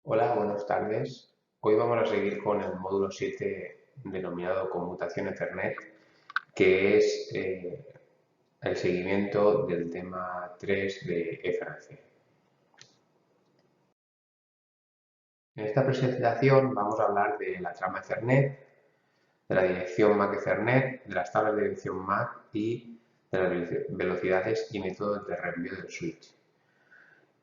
Hola, buenas tardes. Hoy vamos a seguir con el módulo 7 denominado Conmutación Ethernet, que es el seguimiento del tema 3 de Ethernet. En esta presentación vamos a hablar de la trama Ethernet, de la dirección MAC Ethernet, de las tablas de dirección MAC y de las velocidades y métodos de reenvío del switch.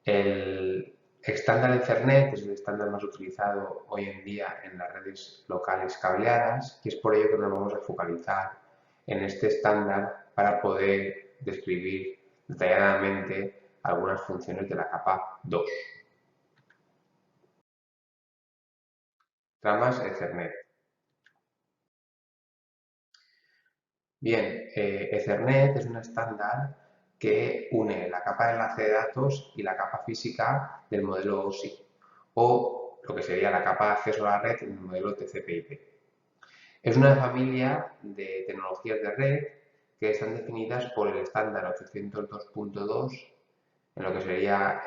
El estándar Ethernet es el estándar más utilizado hoy en día en las redes locales cableadas y es por ello que nos vamos a focalizar en este estándar para poder describir detalladamente algunas funciones de la capa 2. Tramas Ethernet. Bien, Ethernet es un estándar que une la capa de enlace de datos y la capa física del modelo OSI, o lo que sería la capa de acceso a la red en el modelo TCP/IP. Es una familia de tecnologías de red que están definidas por el estándar 802.2 en lo que sería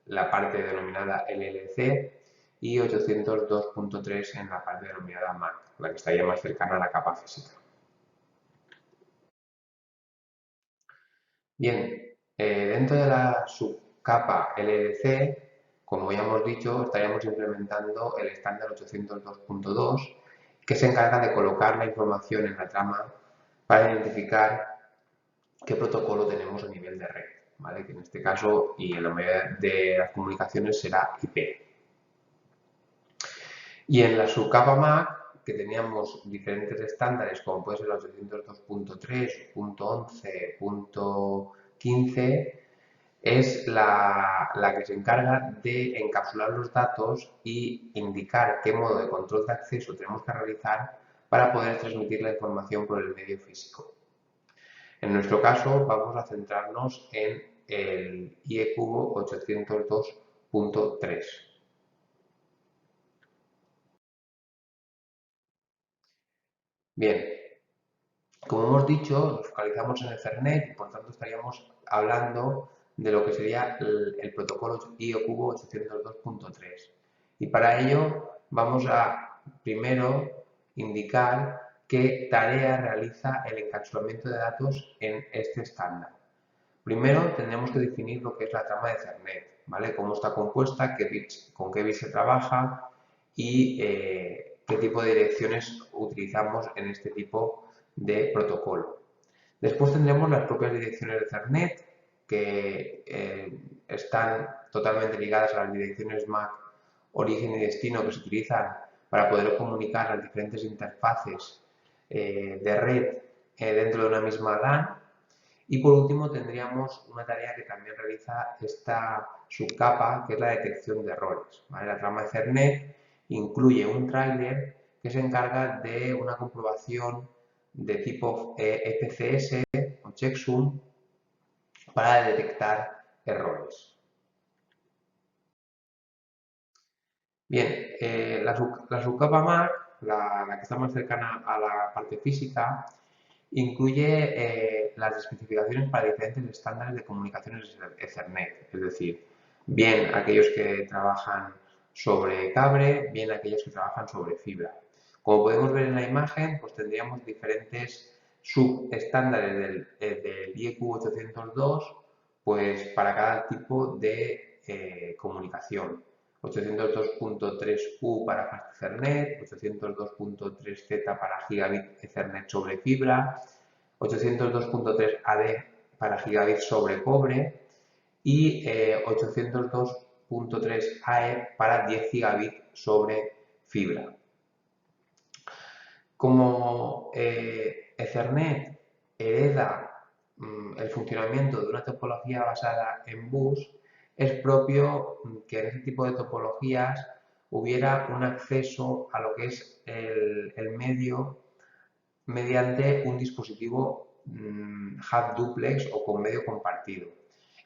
la parte denominada LLC y 802.3 en la parte denominada MAC, la que estaría más cercana a la capa física. Bien, dentro de la subcapa LLC, como ya hemos dicho, estaríamos implementando el estándar 802.2 que se encarga de colocar la información en la trama para identificar qué protocolo tenemos a nivel de red, ¿vale? Que en este caso y en la mayoría de las comunicaciones será IP. Y en la subcapa MAC, que teníamos diferentes estándares como puede ser el 802.3, .11, .15, es la que se encarga de encapsular los datos y indicar qué modo de control de acceso tenemos que realizar para poder transmitir la información por el medio físico. En nuestro caso vamos a centrarnos en el IEcubo 802.3. Bien, como hemos dicho, nos focalizamos en Ethernet y por tanto estaríamos hablando de lo que sería el protocolo IEcubo 802.3. Y para ello vamos a primero indicar qué tarea realiza el encapsulamiento de datos en este estándar. Primero tendremos que definir lo que es la trama de Ethernet, ¿vale? Cómo está compuesta, con qué bits se trabaja y qué tipo de direcciones utilizamos en este tipo de protocolo. Después tendremos las propias direcciones de Ethernet que están totalmente ligadas a las direcciones MAC origen y destino que se utilizan para poder comunicar las diferentes interfaces de red dentro de una misma LAN. Y por último tendríamos una tarea que también realiza esta subcapa, que es la detección de errores, ¿vale? La trama Ethernet incluye un tráiler que se encarga de una comprobación de tipo FCS o checksum para detectar errores. Bien, la subcapa MAC, la que está más cercana a la parte física, incluye las especificaciones para diferentes estándares de comunicaciones Ethernet, es decir, bien aquellos que trabajan sobre cable, bien aquellos que trabajan sobre fibra. Como podemos ver en la imagen, pues tendríamos diferentes subestándares del IEQ802 pues para cada tipo de comunicación. 802.3U para Fast Ethernet, 802.3Z para Gigabit Ethernet sobre fibra, 802.3 AD para Gigabit sobre cobre y 802.3 AE para 10 Gigabit sobre fibra. Como Ethernet hereda el funcionamiento de una topología basada en bus, es propio que en ese tipo de topologías hubiera un acceso a lo que es el medio mediante un dispositivo hub duplex o con medio compartido.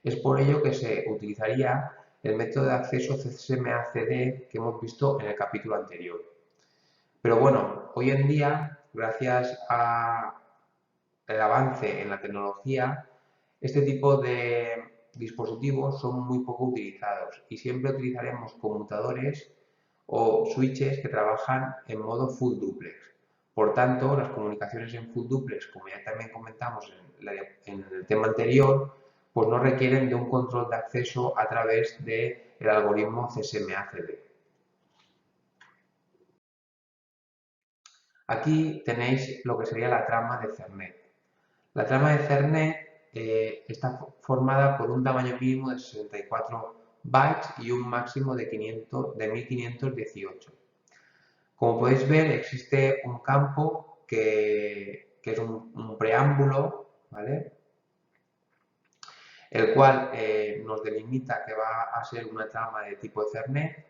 Es por ello que se utilizaría el método de acceso CSMA-CD que hemos visto en el capítulo anterior. Pero bueno, hoy en día, gracias al avance en la tecnología, este tipo de dispositivos son muy poco utilizados y siempre utilizaremos conmutadores o switches que trabajan en modo full duplex. Por tanto, las comunicaciones en full duplex, como ya también comentamos en el tema anterior, pues no requieren de un control de acceso a través del algoritmo CSMA-CD. Aquí tenéis lo que sería la trama de Ethernet. La trama de Ethernet está formada por un tamaño mínimo de 64 bytes y un máximo de 1518. Como podéis ver, existe un campo que es un preámbulo, ¿vale? El cual nos delimita que va a ser una trama de tipo Ethernet,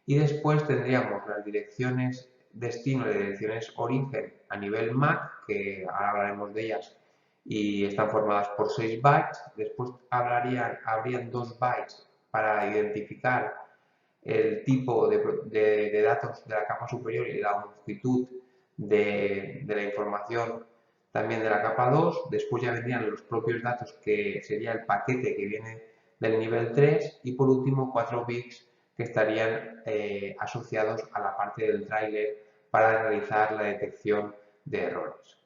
y después tendríamos las direcciones destino y direcciones origen a nivel MAC, que ahora hablaremos de ellas, y están formadas por 6 bytes. Después habrían 2 bytes para identificar el tipo de datos de la capa superior y la longitud de la información también de la capa 2. Después ya vendrían los propios datos, que sería el paquete que viene del nivel 3, y por último 4 bits que estarían asociados a la parte del tráiler para realizar la detección de errores.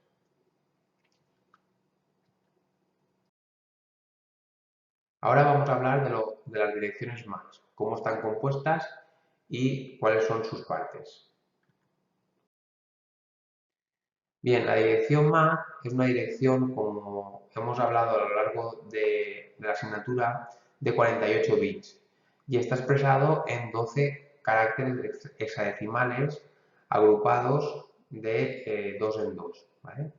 Ahora vamos a hablar de las direcciones MAC, cómo están compuestas y cuáles son sus partes. Bien, la dirección MAC es una dirección, como hemos hablado a lo largo de la asignatura, de 48 bits y está expresado en 12 caracteres hexadecimales agrupados de 2 en 2. ¿Vale?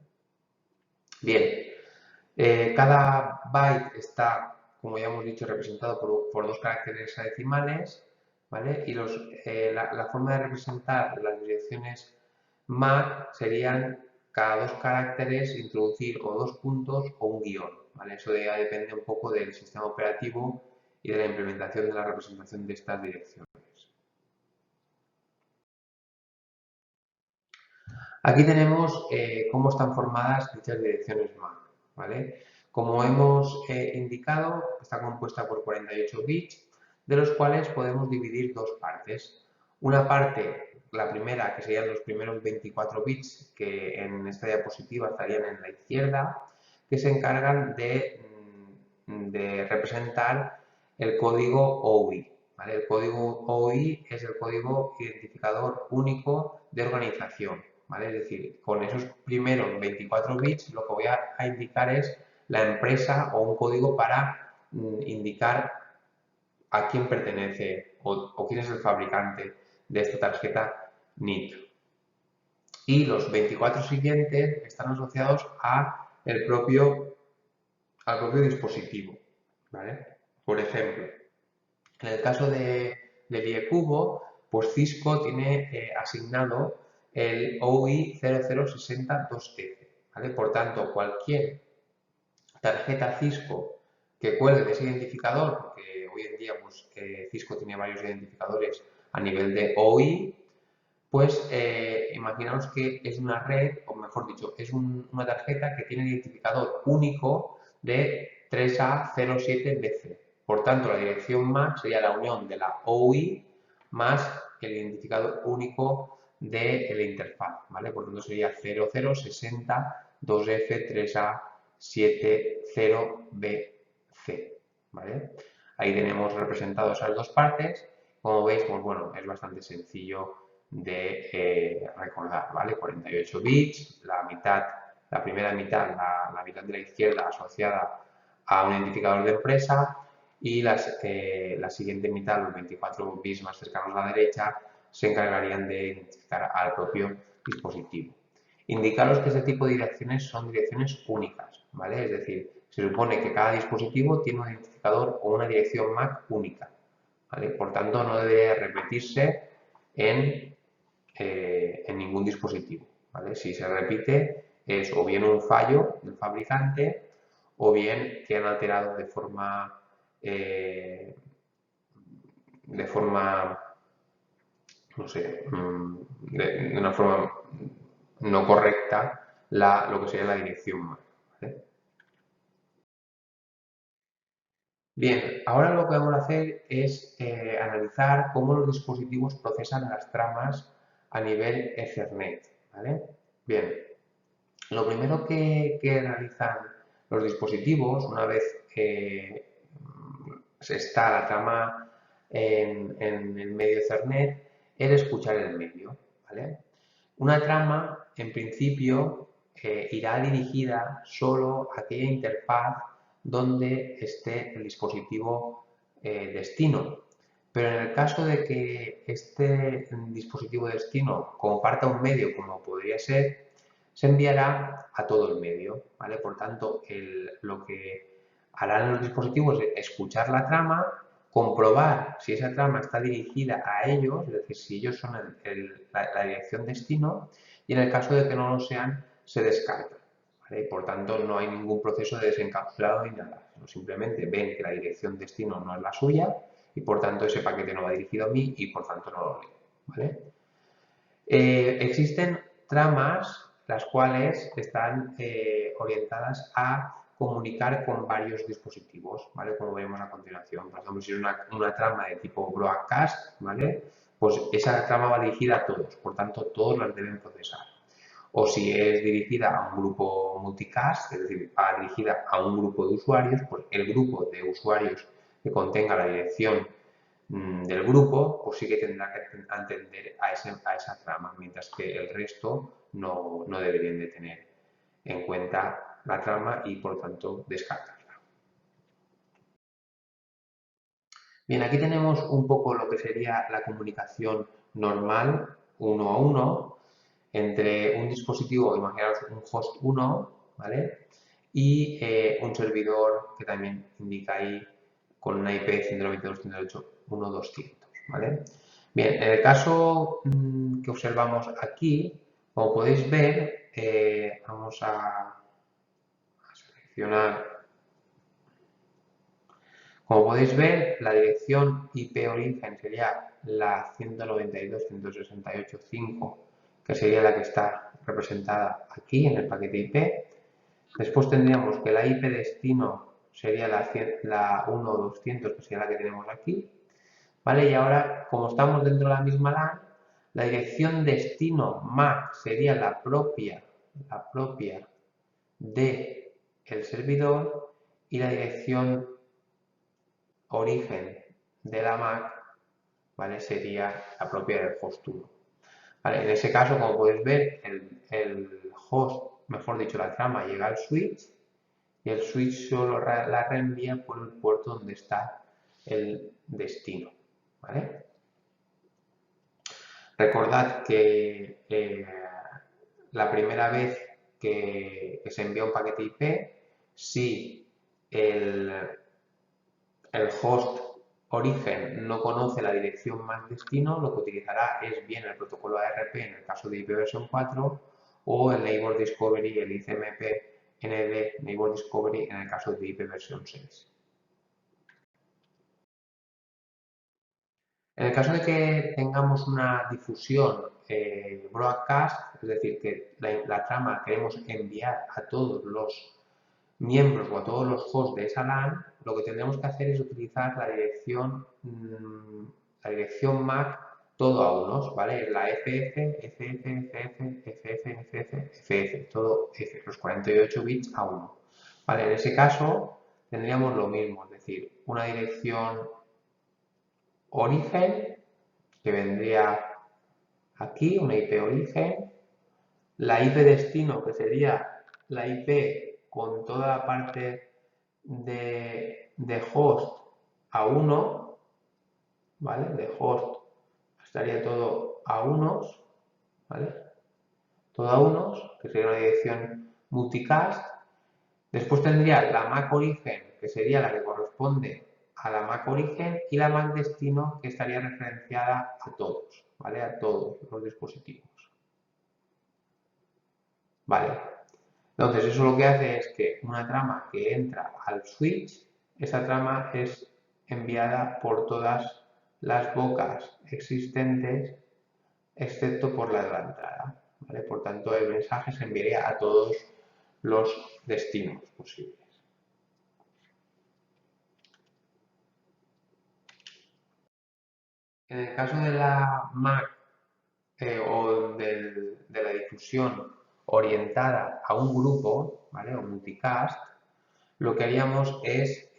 Bien, cada byte está, como ya hemos dicho, representado por 2 caracteres hexadecimales, ¿vale? Y la forma de representar las direcciones MAC serían cada 2 caracteres introducir o 2 puntos o un guión, ¿vale? Eso ya depende un poco del sistema operativo y de la implementación de la representación de estas direcciones. Aquí tenemos cómo están formadas dichas direcciones MAC, ¿vale? Como hemos indicado, está compuesta por 48 bits, de los cuales podemos dividir 2 partes. Una parte, la primera, que serían los primeros 24 bits, que en esta diapositiva estarían en la izquierda, que se encargan de representar el código OI. ¿Vale? El código OI es el código identificador único de organización. ¿Vale? Es decir, con esos primeros 24 bits lo que voy a indicar es la empresa o un código para indicar a quién pertenece o quién es el fabricante de esta tarjeta NIT. Y los 24 siguientes están asociados al propio dispositivo. ¿Vale? Por ejemplo, en el caso del IEcubo, pues Cisco tiene asignado el OI 00602F. ¿Vale? Por tanto, cualquier tarjeta Cisco que cuelgue de ese identificador, porque hoy en día pues, Cisco tiene varios identificadores a nivel de OI, pues imaginaos que es una red, o mejor dicho, es una tarjeta que tiene identificador único de 3A07BC. Por tanto, la dirección MAC sería la unión de la OI más el identificador único de la interfaz, ¿vale? Por tanto, sería 0060 2F 3A70BC, ¿vale? Ahí tenemos representadas esas dos partes. Como veis, pues bueno, es bastante sencillo de recordar, ¿vale? 48 bits, la primera mitad, la mitad de la izquierda asociada a un identificador de empresa, y la siguiente mitad, los 24 bits más cercanos a la derecha, se encargarían de identificar al propio dispositivo. Indicaros que este tipo de direcciones son direcciones únicas, ¿vale? Es decir, se supone que cada dispositivo tiene un identificador o una dirección MAC única, ¿vale? Por tanto, no debería repetirse en ningún dispositivo, ¿vale? Si se repite, es o bien un fallo del fabricante o bien que han alterado de forma no sé, de una forma no correcta lo que sería la dirección MAC, ¿vale? Bien, ahora lo que vamos a hacer es analizar cómo los dispositivos procesan las tramas a nivel Ethernet, ¿vale? Bien, lo primero que realizan los dispositivos, una vez está la trama en el medio Ethernet, es escuchar el medio, ¿vale? Una trama, en principio, irá dirigida solo a aquella interfaz donde esté el dispositivo destino. Pero en el caso de que este dispositivo destino comparta un medio, como podría ser, se enviará a todo el medio, ¿vale? Por tanto, lo que harán los dispositivos es escuchar la trama, comprobar si esa trama está dirigida a ellos, es decir, si ellos son la dirección destino, y en el caso de que no lo sean, se descarta, ¿vale? Por tanto, no hay ningún proceso de desencapsulado ni nada, sino simplemente ven que la dirección destino no es la suya y por tanto ese paquete no va dirigido a mí y por tanto no lo leo, ¿vale? Existen tramas las cuales están orientadas a comunicar con varios dispositivos, ¿vale? Como veremos a continuación. Por ejemplo, si es una trama de tipo broadcast, ¿vale? Pues esa trama va dirigida a todos, por tanto todos las deben procesar. O si es dirigida a un grupo multicast, es decir, va dirigida a un grupo de usuarios, pues el grupo de usuarios que contenga la dirección del grupo, pues sí que tendrá que atender a esa trama, mientras que el resto no deberían de tener en cuenta la trama y por tanto descartarla. Bien, aquí tenemos un poco lo que sería la comunicación normal, uno a uno, entre un dispositivo, imaginaos un host 1, ¿vale? Y un servidor que también indica ahí con una IP 192.168.1.200, ¿vale? Bien, en el caso que observamos aquí, como podéis ver, vamos a seleccionar. Como podéis ver, la dirección IP origen sería la 192.168.5, que sería la que está representada aquí en el paquete IP. Después tendríamos que la IP destino sería la 1.200, que sería la que tenemos aquí. ¿Vale? Y ahora, como estamos dentro de la misma LAN, la dirección destino MAC sería la propia del servidor y la dirección origen de la MAC, ¿vale? Sería la propia del host 1. ¿Vale? En ese caso, como podéis ver, el host, mejor dicho, la trama llega al switch y el switch solo la reenvía por el puerto donde está el destino, ¿vale? Recordad que la primera vez que se envía un paquete IP, si el host origen no conoce la dirección MAC destino, lo que utilizará es bien el protocolo ARP en el caso de IP versión 4 o el Neighbor Discovery, el ICMP ND Neighbor Discovery en el caso de IP versión 6. En el caso de que tengamos una difusión broadcast, es decir, que la trama queremos enviar a todos los miembros o a todos los hosts de esa LAN, lo que tendremos que hacer es utilizar la dirección MAC todo a unos, ¿vale? La FF, FF, FF, FF, FF, FF, todo F, los 48 bits a 1. ¿Vale? En ese caso tendríamos lo mismo, es decir, una dirección origen que vendría aquí, una IP origen, la IP destino que sería la IP con toda la parte de host a 1, ¿vale? De host estaría todo a unos, ¿vale? Todo a unos, que sería una dirección multicast. Después tendría la MAC origen, que sería la que corresponde a la MAC origen, y la MAC destino, que estaría referenciada a todos, ¿vale? A todos los dispositivos. ¿Vale? Entonces, eso lo que hace es que una trama que entra al switch, esa trama es enviada por todas las bocas existentes, excepto por la de la entrada. ¿Vale? Por tanto, el mensaje se enviaría a todos los destinos posibles. En el caso de la Mac o de la difusión orientada a un grupo, ¿vale? O multicast, lo que haríamos es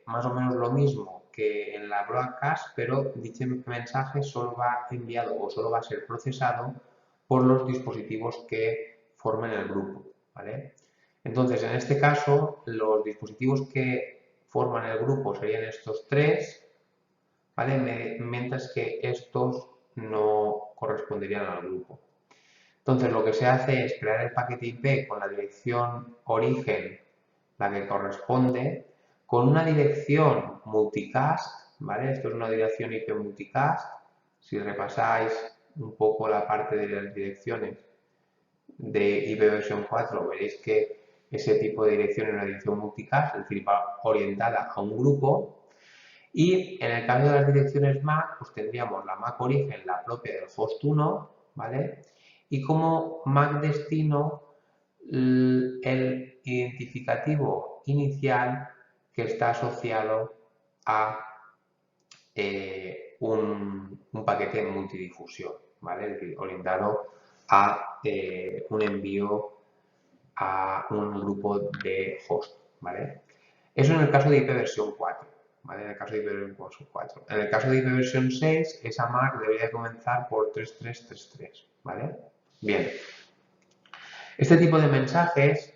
más o menos lo mismo que en la broadcast, pero dicho mensaje solo va enviado o solo va a ser procesado por los dispositivos que formen el grupo, ¿vale? Entonces, en este caso, los dispositivos que forman el grupo serían estos tres, ¿vale? Mientras que estos no corresponderían al grupo. Entonces, lo que se hace es crear el paquete IP con la dirección origen, la que corresponde, con una dirección multicast, ¿vale? Esto es una dirección IP multicast. Si repasáis un poco la parte de las direcciones de IP versión 4, veréis que ese tipo de dirección es una dirección multicast, es decir, va orientada a un grupo. Y en el caso de las direcciones MAC, pues tendríamos la MAC origen, la propia del host 1, ¿vale? Y como MAC destino, el identificativo inicial que está asociado a un paquete multidifusión, ¿vale? Es decir, orientado a un envío a un grupo de host, ¿vale? Eso en el caso de IP versión 4, ¿vale? En el caso de IP versión 4. En el caso de IP versión 6, esa MAC debería comenzar por 3333, ¿vale? Bien. Este tipo de mensajes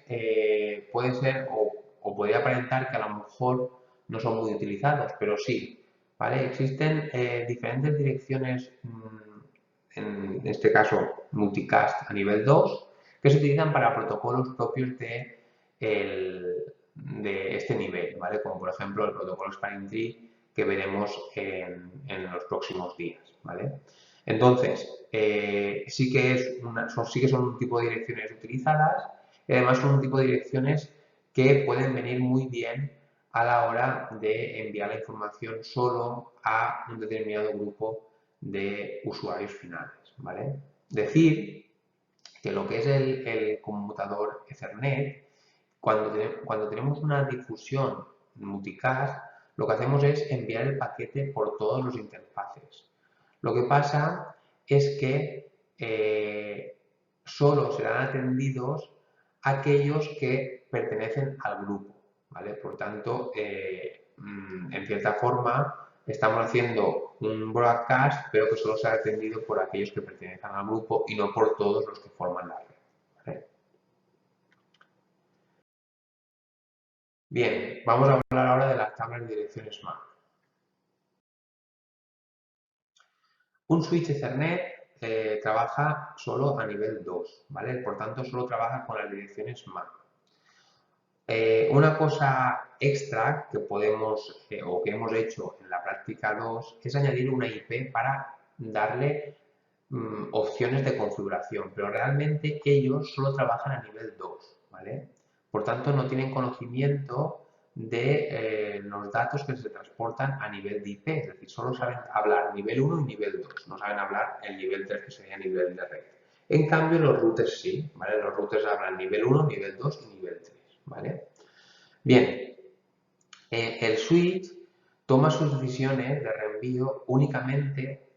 puede ser o podría aparentar que a lo mejor no son muy utilizados, pero sí, ¿vale? Existen diferentes direcciones, en este caso multicast a nivel 2, que se utilizan para protocolos propios de este nivel, ¿vale? Como por ejemplo el protocolo Spanning Tree que veremos en los próximos días, ¿vale? Entonces, sí que son un tipo de direcciones utilizadas y además son un tipo de direcciones que pueden venir muy bien a la hora de enviar la información solo a un determinado grupo de usuarios finales, ¿vale? Decir que lo que es el conmutador Ethernet, cuando tenemos una difusión multicast, lo que hacemos es enviar el paquete por todos los interfaces. Lo que pasa es que solo serán atendidos aquellos que pertenecen al grupo, ¿vale? Por tanto, en cierta forma, estamos haciendo un broadcast, pero que solo será atendido por aquellos que pertenecen al grupo y no por todos los que forman la red, ¿vale? Bien, vamos a hablar ahora de las tablas de direcciones MAC. Un switch Ethernet trabaja solo a nivel 2, ¿vale? Por tanto, solo trabaja con las direcciones MAC. Una cosa extra que podemos o que hemos hecho en la práctica 2 es añadir una IP para darle opciones de configuración, pero realmente ellos solo trabajan a nivel 2, ¿vale? Por tanto, no tienen conocimiento de los datos que se transportan a nivel de IP, es decir, solo saben hablar nivel 1 y nivel 2, no saben hablar el nivel 3 que sería nivel de red. En cambio, los routers sí, ¿vale? Los routers hablan nivel 1, nivel 2 y nivel 3, ¿vale? Bien, el switch toma sus decisiones de reenvío únicamente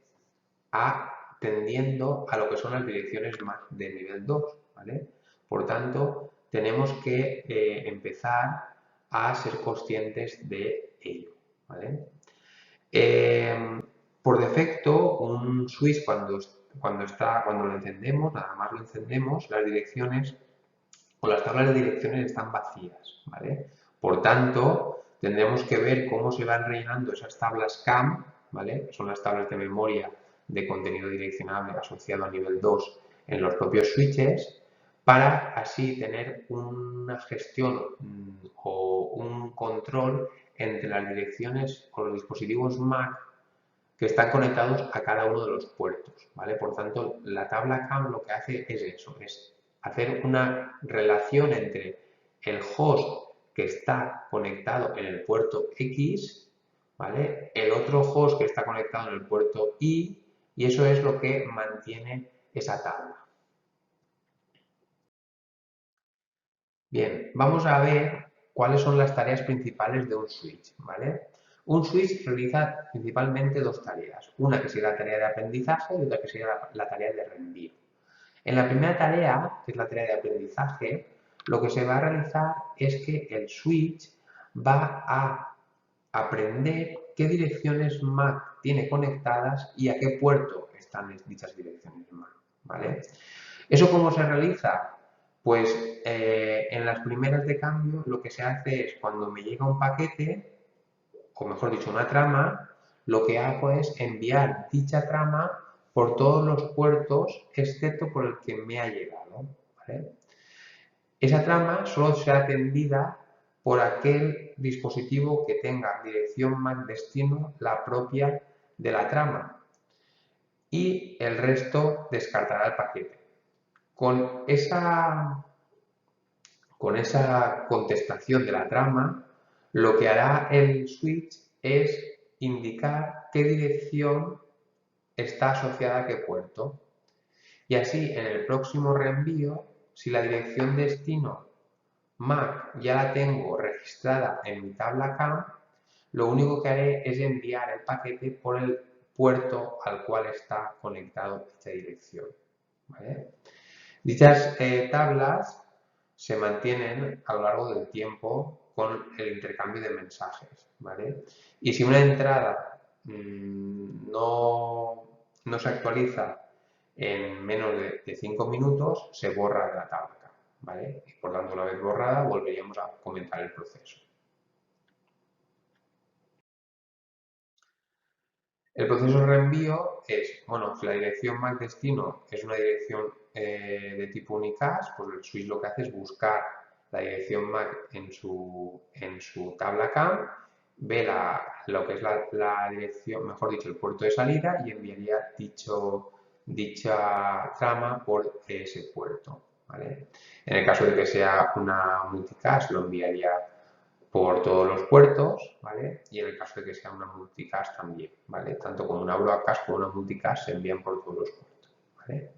atendiendo a lo que son las direcciones MAC de nivel 2, ¿vale? Por tanto, tenemos que empezar a ser conscientes de ello, ¿vale? Por defecto, un switch cuando lo encendemos, nada más lo encendemos, las direcciones o las tablas de direcciones están vacías, ¿vale? Por tanto, tendremos que ver cómo se van rellenando esas tablas CAM, ¿vale? Son las tablas de memoria de contenido direccionable asociado a nivel 2 en los propios switches, para así tener una gestión o un control entre las direcciones o los dispositivos MAC que están conectados a cada uno de los puertos, ¿vale? Por tanto, la tabla CAM lo que hace es eso, es hacer una relación entre el host que está conectado en el puerto X, ¿vale? El otro host que está conectado en el puerto y eso es lo que mantiene esa tabla. Bien, vamos a ver cuáles son las tareas principales de un switch, ¿vale? Un switch realiza principalmente dos tareas, una que sería la tarea de aprendizaje y otra que sería la tarea de reenvío. En la primera tarea, que es la tarea de aprendizaje, lo que se va a realizar es que el switch va a aprender qué direcciones MAC tiene conectadas y a qué puerto están dichas direcciones MAC, ¿vale? ¿Eso cómo se realiza? Pues en las primeras de cambio lo que se hace es cuando me llega un paquete, o mejor dicho una trama, lo que hago es enviar dicha trama por todos los puertos excepto por el que me ha llegado, ¿vale? Esa trama solo será atendida por aquel dispositivo que tenga dirección MAC destino la propia de la trama y el resto descartará el paquete. Con esa contestación de la trama, lo que hará el switch es indicar qué dirección está asociada a qué puerto. Y así, en el próximo reenvío, si la dirección destino MAC ya la tengo registrada en mi tabla CAM, lo único que haré es enviar el paquete por el puerto al cual está conectado esta dirección, ¿vale? Dichas tablas se mantienen a lo largo del tiempo con el intercambio de mensajes, ¿vale? Y si una entrada no se actualiza en menos de 5 minutos, se borra de la tabla, ¿vale? Y por tanto, una vez borrada, volveríamos a comenzar el proceso. El proceso de reenvío es, bueno, si la dirección MAC destino es una dirección de tipo unicast, pues el switch lo que hace es buscar la dirección MAC en su tabla CAM, ve lo que es la dirección, mejor dicho, el puerto de salida y enviaría dicha trama por ese puerto, ¿vale? En el caso de que sea una multicast, lo enviaría por todos los puertos, ¿vale? Y en el caso de que sea una multicast también, ¿vale? Tanto como una broadcast como una multicast se envían por todos los puertos, ¿vale?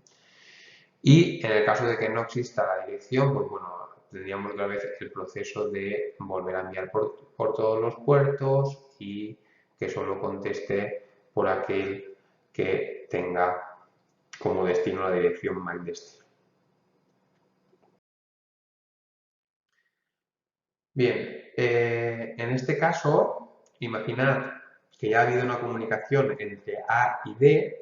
Y en el caso de que no exista la dirección, pues bueno, tendríamos otra vez el proceso de volver a enviar por todos los puertos y que solo conteste por aquel que tenga como destino la dirección MAC destino. Bien, en este caso, imaginad que ya ha habido una comunicación entre A y B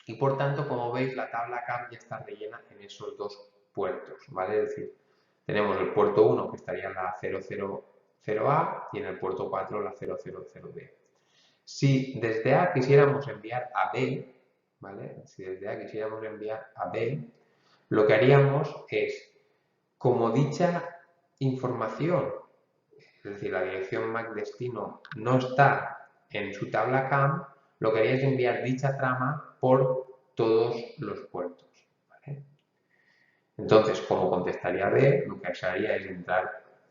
y por tanto, como veis, la tabla CAM ya está rellena en esos dos puertos, ¿vale? Es decir, tenemos el puerto 1 que estaría en la 000A y en el puerto 4 la 000B. Si desde A quisiéramos enviar a B, ¿vale? Si desde A quisiéramos enviar a B, lo que haríamos es, como dicha información, es decir, la dirección MAC destino no está en su tabla CAM, lo que haría es enviar dicha trama por todos los puertos, ¿vale? Entonces, como contestaría B, lo que haría es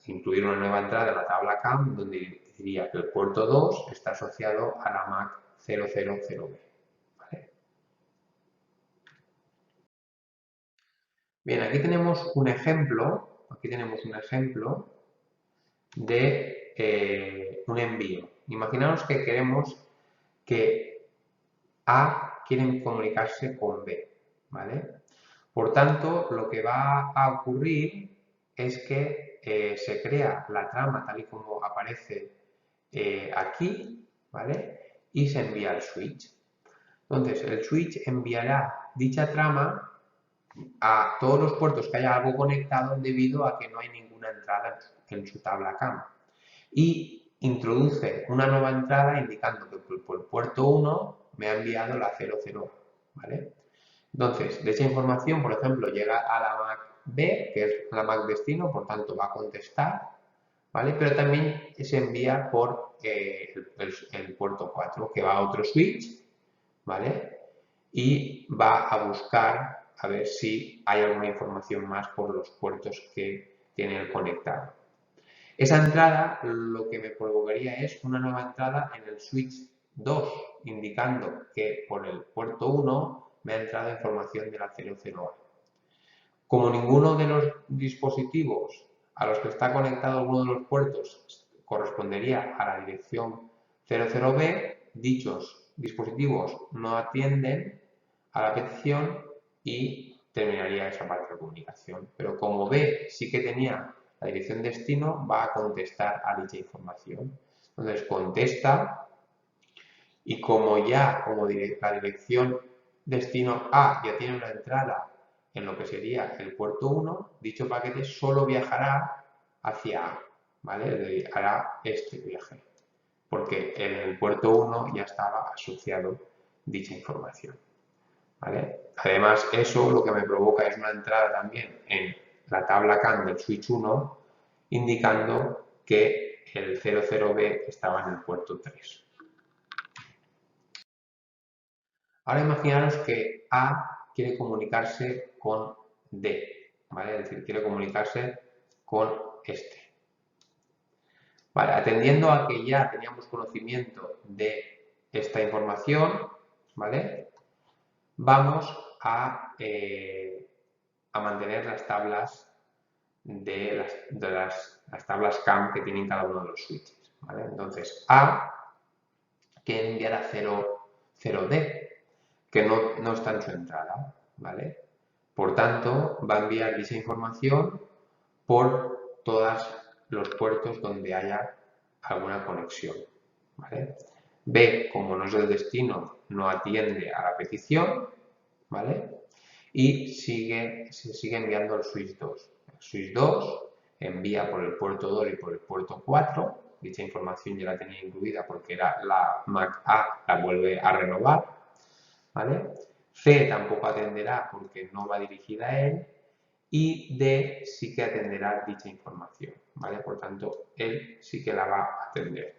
incluir una nueva entrada en la tabla CAM donde diría que el puerto 2 está asociado a la MAC 000B, ¿vale? Bien, aquí tenemos un ejemplo, de un envío. Imaginaos que queremos que A quiere comunicarse con B, ¿vale? Por tanto, lo que va a ocurrir es que se crea la trama tal y como aparece aquí, ¿vale? Y se envía al switch. Entonces, el switch enviará dicha trama a todos los puertos que haya algo conectado debido a que no hay ninguna entrada en su tabla CAM. Y introduce una nueva entrada indicando que por el puerto 1 me ha enviado la 00, ¿vale? Entonces, de esa información, por ejemplo, llega a la MAC B, que es la MAC destino, por tanto va a contestar, ¿vale? Pero también se envía por el puerto 4, que va a otro switch, ¿vale? Y va a buscar a ver si hay alguna información más por los puertos que tiene el conectado. Esa entrada lo que me provocaría es una nueva entrada en el switch 2, indicando que por el puerto 1 me ha entrado información de la 00A. Como ninguno de los dispositivos a los que está conectado alguno de los puertos correspondería a la dirección 00B, dichos dispositivos no atienden a la petición y terminaría esa parte de comunicación. Pero como B sí que tenía la dirección destino, va a contestar a dicha información. Entonces contesta y como la dirección destino A ya tiene una entrada en lo que sería el puerto 1, dicho paquete solo viajará hacia A, ¿vale? Hará este viaje, porque en el puerto 1 ya estaba asociado dicha información, ¿vale? Además, eso lo que me provoca es una entrada también en la tabla CAN del switch 1, indicando que el 00B estaba en el puerto 3. Ahora imaginaros que A quiere comunicarse con D, ¿vale? Es decir, quiere comunicarse con este. Vale, atendiendo a que ya teníamos conocimiento de esta información, ¿vale? Vamos a mantener las tablas las tablas CAM que tienen cada uno de los switches, ¿vale? Entonces, A quiere enviar a 0D, que no está en su entrada, ¿vale? Por tanto, va a enviar dicha información por todos los puertos donde haya alguna conexión, ¿vale? B, como no es el destino, no atiende a la petición, ¿vale? Y se sigue enviando al switch 2. El switch 2 envía por el puerto 2 y por el puerto 4. Dicha información ya la tenía incluida porque era la MAC A, la vuelve a renovar, ¿vale? C tampoco atenderá porque no va dirigida a él. Y D sí que atenderá dicha información, ¿vale? Por tanto, él sí que la va a atender.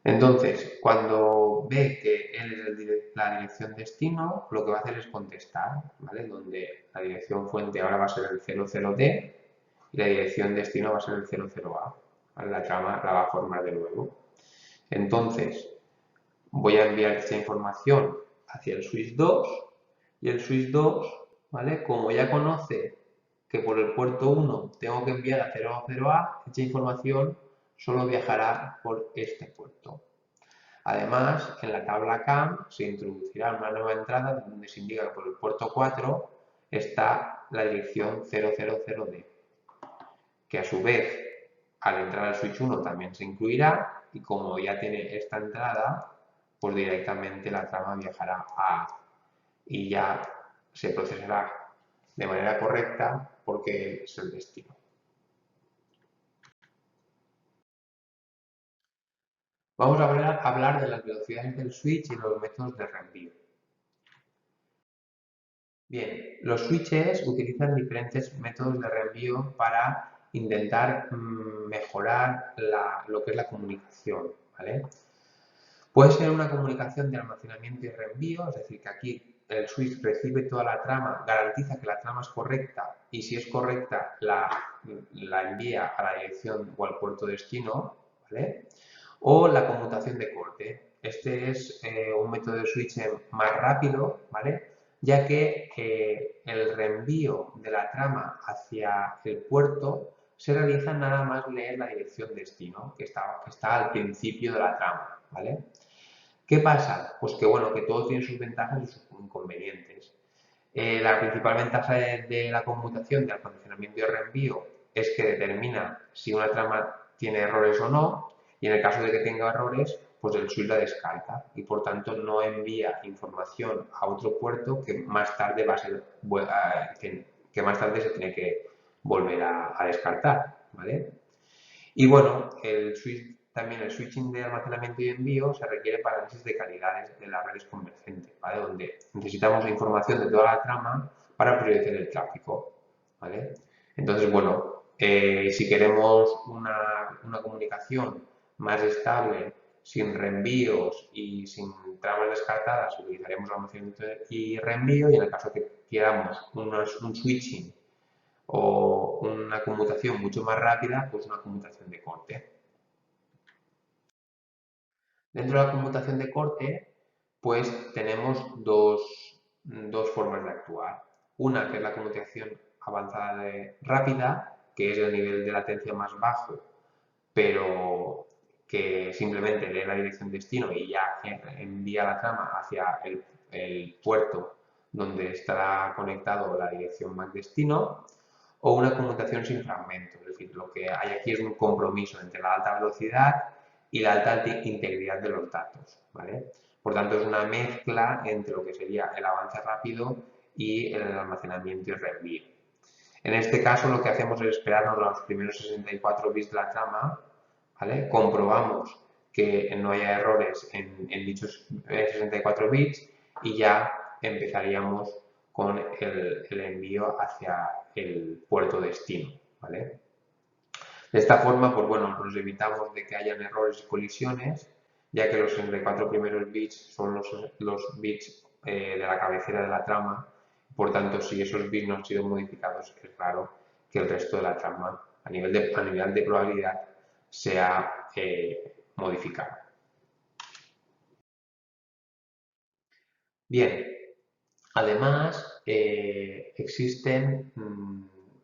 Entonces, cuando ve que él es la dirección destino, lo que va a hacer es contestar, ¿vale? Donde la dirección fuente ahora va a ser el 00D y la dirección destino va a ser el 00A, ¿vale? La trama la va a formar de nuevo. Entonces, voy a enviar esta información hacia el switch 2 y el switch 2, ¿vale? Como ya conoce que por el puerto 1 tengo que enviar a 00A, dicha información solo viajará por este puerto. Además, en la tabla CAM se introducirá una nueva entrada donde se indica que por el puerto 4 está la dirección 000D, que a su vez al entrar al switch 1 también se incluirá y como ya tiene esta entrada, pues directamente la trama viajará a A y ya se procesará de manera correcta porque es el destino. Vamos a hablar de las velocidades del switch y los métodos de reenvío. Bien, los switches utilizan diferentes métodos de reenvío para intentar mejorar lo que es la comunicación, ¿vale? Puede ser una comunicación de almacenamiento y reenvío, es decir, que aquí el switch recibe toda la trama, garantiza que la trama es correcta y si es correcta la envía a la dirección o al puerto destino, ¿vale? O la conmutación de corte. Este es un método de switch más rápido, ¿vale? Ya que el reenvío de la trama hacia el puerto se realiza nada más leer la dirección destino, que está al principio de la trama, ¿vale? ¿Qué pasa? Pues que bueno, que todo tiene sus ventajas y sus inconvenientes. La principal ventaja de la conmutación de almacenamiento y reenvío es que determina si una trama tiene errores o no, y en el caso de que tenga errores, pues el switch la descarta y por tanto no envía información a otro puerto que más tarde que más tarde se tiene que volver a descartar, ¿vale? Y bueno, también el switching de almacenamiento y envío se requiere para análisis de calidades de las redes convergentes, ¿vale? Donde necesitamos la información de toda la trama para priorizar el tráfico, ¿vale? Entonces, bueno, si queremos una comunicación más estable, sin reenvíos y sin tramas descartadas, utilizaremos almacenamiento y reenvío, y en el caso que queramos un switching o una conmutación mucho más rápida, pues una conmutación de corte. Dentro de la conmutación de corte, pues tenemos dos formas de actuar. Una que es la conmutación avanzada rápida, que es el nivel de latencia más bajo pero que simplemente lee la dirección destino y ya envía la trama hacia el puerto donde estará conectado la dirección MAC destino, o una conmutación sin fragmento. Es decir, lo que hay aquí es un compromiso entre la alta velocidad y la alta integridad de los datos, ¿vale? Por tanto, es una mezcla entre lo que sería el avance rápido y el almacenamiento y reenvío. En este caso, lo que hacemos es esperarnos a los primeros 64 bits de la trama, ¿vale? Comprobamos que no haya errores en dichos 64 bits y ya empezaríamos con el envío hacia el puerto destino, ¿vale? De esta forma, pues bueno, nos evitamos de que hayan errores y colisiones, ya que los 64 primeros bits son los bits de la cabecera de la trama. Por tanto, si esos bits no han sido modificados, es raro que el resto de la trama, a nivel de probabilidad, sea modificado. Bien, además, existen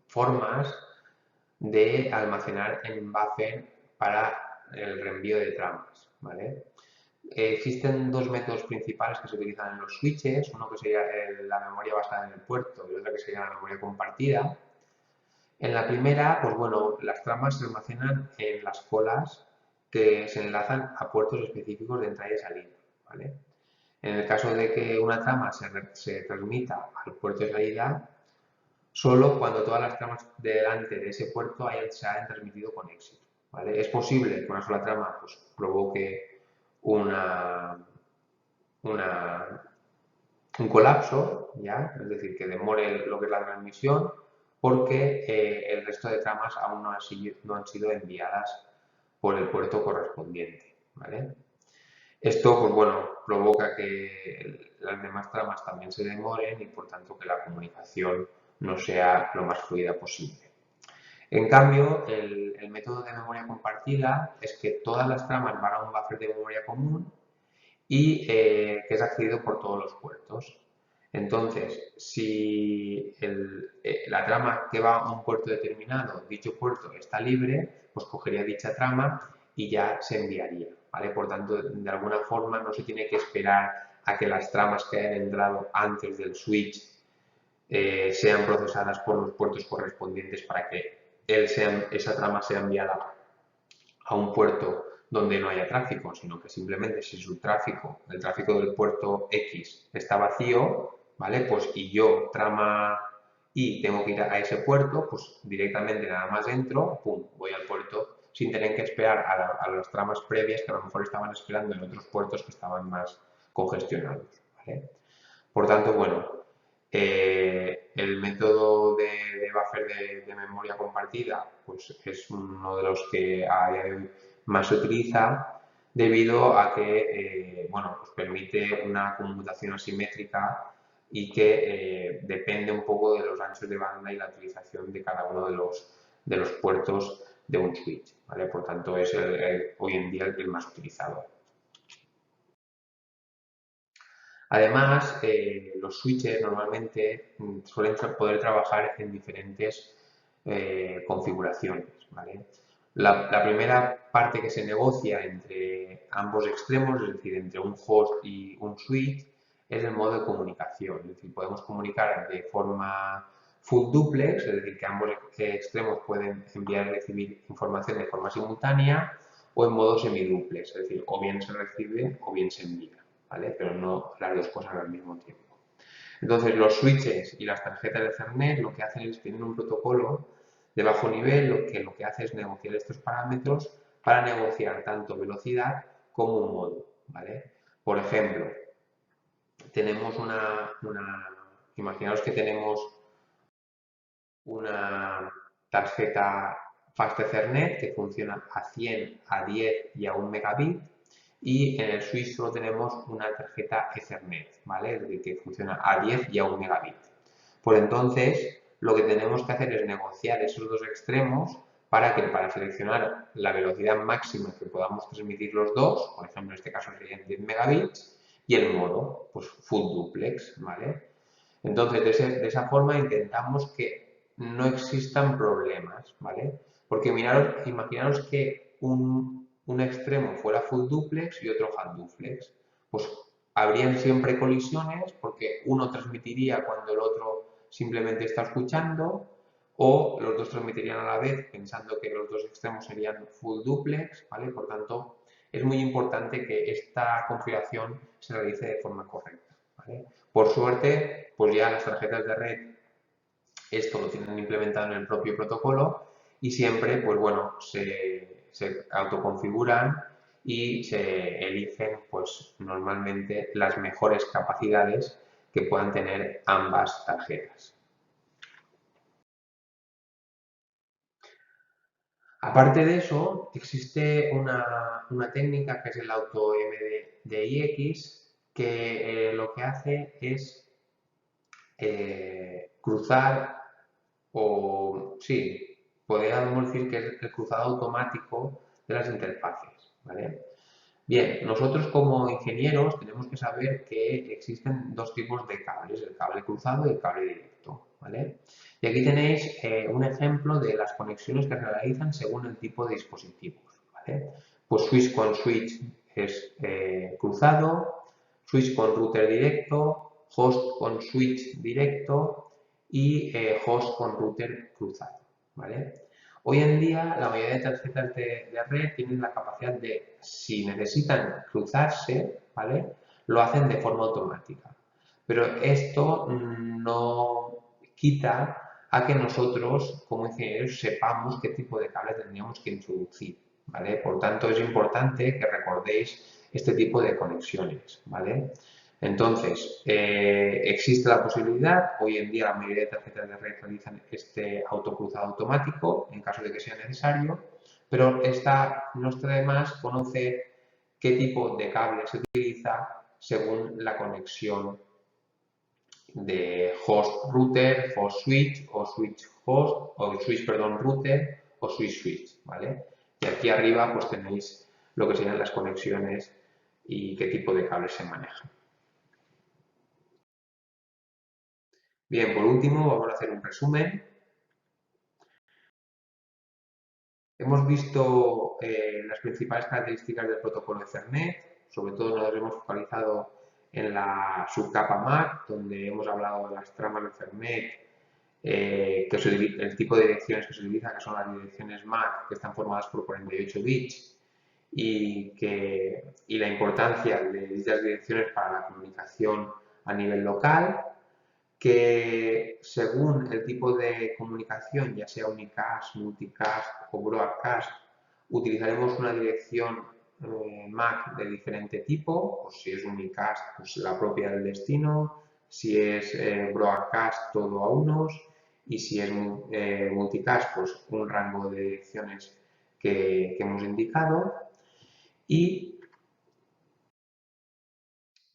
formas de almacenar en buffer para el reenvío de tramas, ¿vale? Existen dos métodos principales que se utilizan en los switches, uno que sería la memoria basada en el puerto y otro que sería la memoria compartida. En la primera, pues bueno, las tramas se almacenan en las colas que se enlazan a puertos específicos de entrada y salida, ¿vale? En el caso de que una trama se transmita al puerto de salida, solo cuando todas las tramas delante de ese puerto se hayan transmitido con éxito, ¿vale? Es posible que una sola trama pues, provoque un colapso, ¿ya? Es decir, que demore lo que es la transmisión porque el resto de tramas aún no han sido enviadas por el puerto correspondiente, ¿vale? Esto, pues bueno, provoca que las demás tramas también se demoren y por tanto que la comunicación no sea lo más fluida posible. En cambio, el método de memoria compartida es que todas las tramas van a un buffer de memoria común y que es accedido por todos los puertos. Entonces, si la trama que va a un puerto determinado, dicho puerto está libre, pues cogería dicha trama y ya se enviaría, ¿vale? Por tanto, de alguna forma no se tiene que esperar a que las tramas que hayan entrado antes del switch sean procesadas por los puertos correspondientes para que esa trama sea enviada a un puerto donde no haya tráfico, sino que simplemente si su tráfico, el tráfico del puerto X está vacío, ¿vale? Pues y yo, trama Y, tengo que ir a ese puerto, pues directamente nada más entro, pum, voy al puerto sin tener que esperar a las tramas previas que a lo mejor estaban esperando en otros puertos que estaban más congestionados, ¿vale? Por tanto, bueno, el método de buffer de memoria compartida pues es uno de los que a día de hoy más se utiliza debido a que bueno, pues permite una conmutación asimétrica y que depende un poco de los anchos de banda y la utilización de cada uno de los puertos de un switch, ¿vale? Por tanto, es hoy en día el más utilizado. Además, los switches normalmente suelen poder trabajar en diferentes configuraciones, ¿vale? La primera parte que se negocia entre ambos extremos, es decir, entre un host y un switch, es el modo de comunicación. Es decir, podemos comunicar de forma full duplex, es decir, que ambos extremos pueden enviar y recibir información de forma simultánea, o en modo semiduplex, es decir, o bien se recibe o bien se envía, ¿vale? Pero no las dos cosas al mismo tiempo. Entonces, los switches y las tarjetas de Ethernet lo que hacen es tener un protocolo de bajo nivel, lo que hace es negociar estos parámetros para negociar tanto velocidad como un modo, ¿vale? Por ejemplo, tenemos imaginaos que tenemos una tarjeta Fast Ethernet que funciona a 100, a 10 y a 1 megabit, y en el switch solo tenemos una tarjeta Ethernet, ¿vale? Es decir, que funciona a 10 y a 1 megabit. Pues entonces, lo que tenemos que hacer es negociar esos dos extremos para seleccionar la velocidad máxima que podamos transmitir los dos, por ejemplo, en este caso serían 10 megabits, y el modo, pues full duplex, ¿vale? Entonces, de esa forma intentamos que no existan problemas, ¿vale? Porque imaginaros que un extremo fuera full duplex y otro half duplex. Pues habrían siempre colisiones porque uno transmitiría cuando el otro simplemente está escuchando, o los dos transmitirían a la vez pensando que los dos extremos serían full duplex, ¿vale? Por tanto, es muy importante que esta configuración se realice de forma correcta, ¿vale? Por suerte, pues ya las tarjetas de red esto lo tienen implementado en el propio protocolo y siempre, pues bueno, se autoconfiguran y se eligen, pues normalmente las mejores capacidades que puedan tener ambas tarjetas. Aparte de eso, existe una técnica que es el AutoMDIX que lo que hace es cruzar o sí, podríamos decir que es el cruzado automático de las interfaces, ¿vale? Bien, nosotros como ingenieros tenemos que saber que existen dos tipos de cables, el cable cruzado y el cable directo, ¿vale? Y aquí tenéis un ejemplo de las conexiones que se realizan según el tipo de dispositivos, ¿vale? Pues switch con switch es cruzado, switch con router directo, host con switch directo y host con router cruzado, ¿vale? Hoy en día la mayoría de tarjetas de red tienen la capacidad de, si necesitan cruzarse, ¿vale? Lo hacen de forma automática. Pero esto no quita a que nosotros, como ingenieros, sepamos qué tipo de cable tendríamos que introducir, ¿vale? Por tanto, es importante que recordéis este tipo de conexiones, ¿vale? Entonces, existe la posibilidad, hoy en día la mayoría de tarjetas de red realizan este autocruzado automático en caso de que sea necesario, pero no está de más conocer qué tipo de cable se utiliza según la conexión de host router, host switch o switch host o switch perdón router o switch switch, ¿vale? Y aquí arriba pues tenéis lo que serían las conexiones y qué tipo de cables se manejan. Bien, por último vamos a hacer un resumen. Hemos visto las principales características del protocolo Ethernet, sobre todo nos hemos focalizado en la subcapa MAC, donde hemos hablado de las tramas de Ethernet, el tipo de direcciones que se utilizan, que son las direcciones MAC, que están formadas por 48 bits, y la importancia de dichas direcciones para la comunicación a nivel local, que según el tipo de comunicación, ya sea unicast, multicast o broadcast, utilizaremos una dirección MAC de diferente tipo, pues si es unicast, pues la propia del destino, si es broadcast, todo a unos, y si es multicast, pues un rango de direcciones que hemos indicado. Y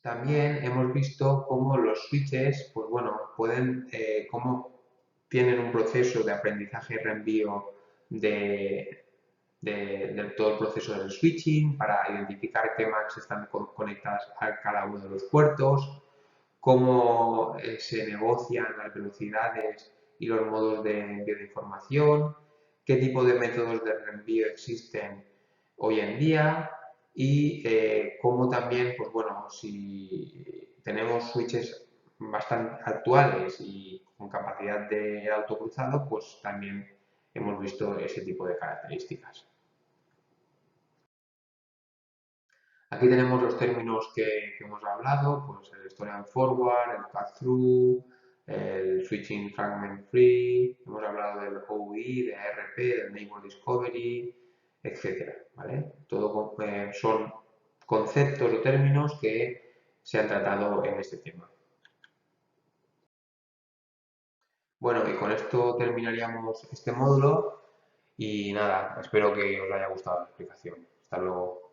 también hemos visto cómo los switches, pues bueno, cómo tienen un proceso de aprendizaje y reenvío de todo el proceso del switching para identificar qué MACs están conectadas a cada uno de los puertos, cómo se negocian las velocidades y los modos de envío de información, qué tipo de métodos de reenvío existen hoy en día y cómo también, pues bueno, si tenemos switches bastante actuales y con capacidad de autocruzado, pues también hemos visto ese tipo de características. Aquí tenemos los términos que hemos hablado, pues el Story and Forward, el Pass-Through, el Switching Fragment Free, hemos hablado del OUI, de ARP, del Neighbor Discovery, etcétera, ¿vale? Todo son conceptos o términos que se han tratado en este tema. Bueno, y con esto terminaríamos este módulo y nada, espero que os haya gustado la explicación. Hasta luego.